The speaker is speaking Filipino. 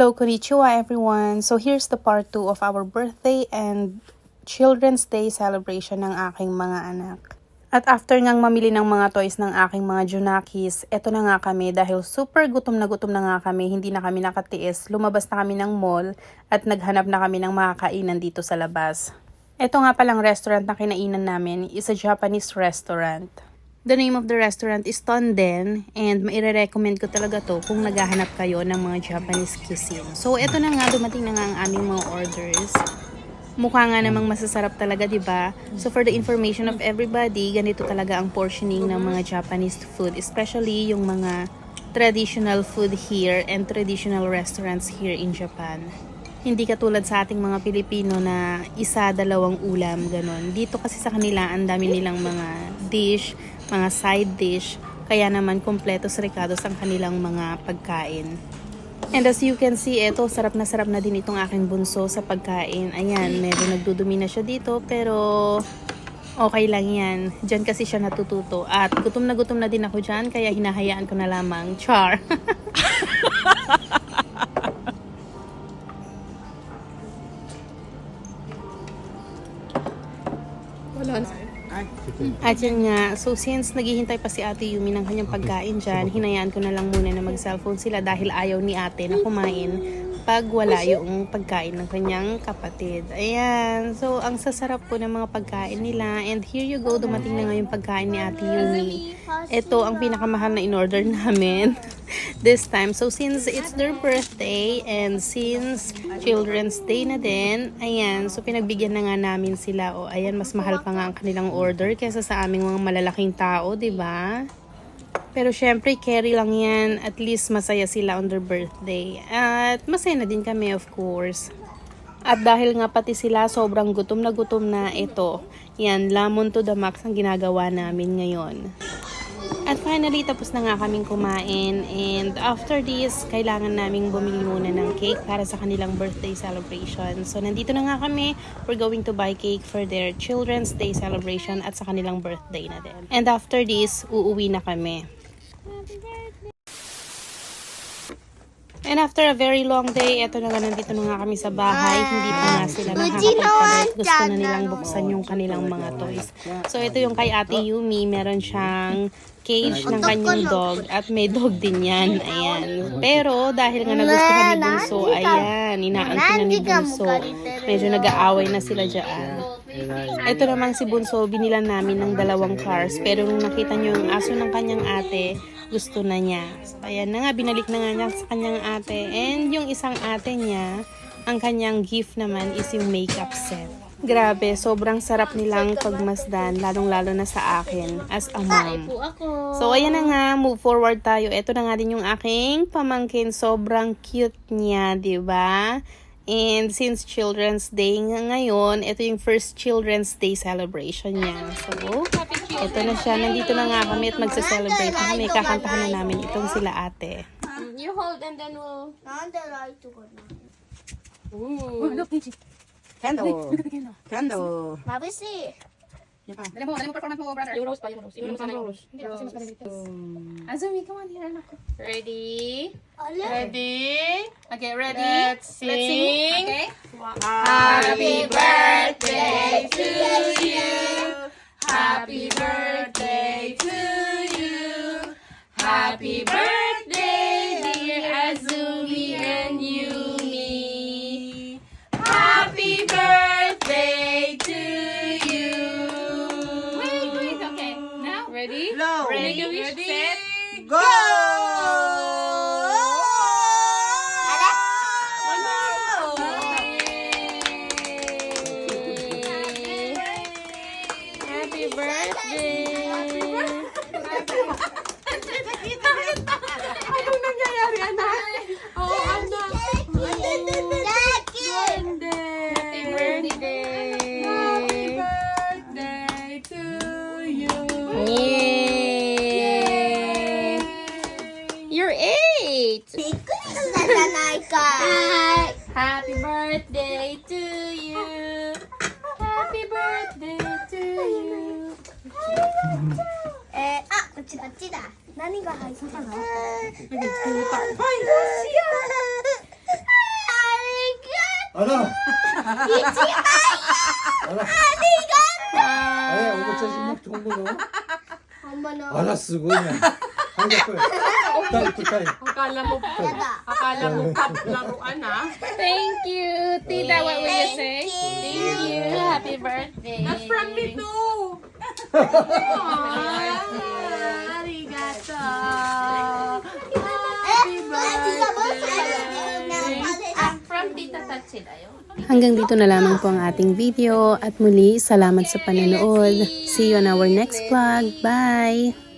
Hello, konnichiwa everyone! So here's the part 2 of our birthday and Children's Day celebration ng aking mga anak. At after ngang mamili ng mga toys ng aking mga junakis, eto na nga kami dahil super gutom na nga kami, hindi na kami nakatiis, lumabas na kami ng mall at naghanap na kami ng makakainan dito sa labas. Eto nga palang restaurant na kinainan namin is a Japanese restaurant. The name of the restaurant is Tonden and maire-recommend ko talaga to kung naghahanap kayo ng mga Japanese cuisine. So eto na nga, dumating na nga ang aming mga orders. Mukha nga namang masasarap talaga, 'di ba? So for the information of everybody, ganito talaga ang portioning ng mga Japanese food, especially yung mga traditional food here and traditional restaurants here in Japan. Hindi katulad sa ating mga Pilipino na isa, dalawang ulam, ganon. Dito kasi sa kanila, ang dami nilang mga dish, mga side dish, kaya naman kompletos recados ang kanilang mga pagkain. And as you can see, eto, sarap na din itong aking bunso sa pagkain. Ayan, medyo nagdudumi na siya dito, pero okay lang yan. Diyan kasi siya natututo. At gutom na din ako dyan, kaya hinahayaan ko na lamang. Char! At yun nga, so since naghihintay pa si Ate Yumi ng kanyang pagkain dyan, hinayaan ko na lang muna na mag-cellphone sila dahil ayaw ni ate na kumain pag wala yung pagkain ng kanyang kapatid. Ayan, so ang sasarap po ng mga pagkain nila. And here you go, dumating na nga yung pagkain ni Ate Yumi. Ito ang pinakamahal na in-order namin this time. So since it's their birthday and since Children's Day na din, ayan, so pinagbigyan na nga namin sila. O ayan, mas mahal pa nga ang kanilang order kaysa sa aming mga malalaking tao, 'di ba? Pero syempre, carry lang yan. At least masaya sila on their birthday. At masaya na din kami, of course. At dahil nga pati sila sobrang gutom na ito, yan, lamon to the max ang ginagawa namin ngayon. At finally, tapos na nga kaming kumain. And after this, kailangan naming bumili muna ng cake para sa kanilang birthday celebration. So, nandito na nga kami. We're going to buy cake for their Children's Day celebration at sa kanilang birthday na din. And after this, uuwi na kami. And after a very long day, eto na nga, nandito na nga kami sa bahay. Hindi pa nga sila nakakapagpalit. Gusto na nilang buksan yung kanilang mga toys. So, ito yung kay Ate Yumi. Meron siyang cage ng kanyang dog. At may dog din yan. Ayan. Pero, dahil nga nagustuhan ni Bunso, ayan, inaanto na ni Bunso. Medyo nag-aaway na sila dyan. Ito namang si Bunso, binilan namin ng 2 cars. Pero nung nakita niyo yung aso ng kanyang ate, gusto na niya. So, ayan na nga, binalik na nga niya sa kanyang ate. And yung isang ate niya, ang kanyang gift naman is yung makeup set. Grabe, sobrang sarap nilang pagmasdan, lalong-lalo na sa akin as a mom. So, ayan na nga, move forward tayo. Ito na nga din yung aking pamangkin. Sobrang cute niya, diba? And since Children's Day ngayon, ito yung first Children's Day celebration niya. So, ito na siya. Nandito na nga kami at magsa-celebrate na kami. Kakantahan na namin itong sila ate. You hold and then we'll... Ooh. Look, Nichi. Candle. Candle. Mabisi. Dali mo performance mo, brother. Yung rose pa, yung rose. Yung rose. Hindi kasi mas maliliit. Azumi, come on, here na ako. Ready? Ready? Okay, ready? Let's sing. Okay. Happy birthday to you. Happy birthday to you. Happy birthday, dear Azumi and Yumi. Happy birthday to you. Wait, okay. Now, ready? Blow. Ready? Set. Go! One more. Happy birthday. Anong nangyayari, anak? Oh, anak. Happy birthday. Happy birthday to you. Yay! You're 8! Happy birthday to you. Happy birthday to you. こっちだ。何が入ってたの？はい、どうしよう。 알아. 알아. 오늘 저녁 통보로. 엄마는 알았어, 그냥. 한개 거야. 타임. Akala mo cup laruan ah. Thank you. Tita, what will you say? Thank you. Happy birthday. That's from me too. Arigato. From Tita Tatsin ayo. Hanggang dito na lamang po ang ating video at muli salamat sa panonood. See you on our next vlog. Bye!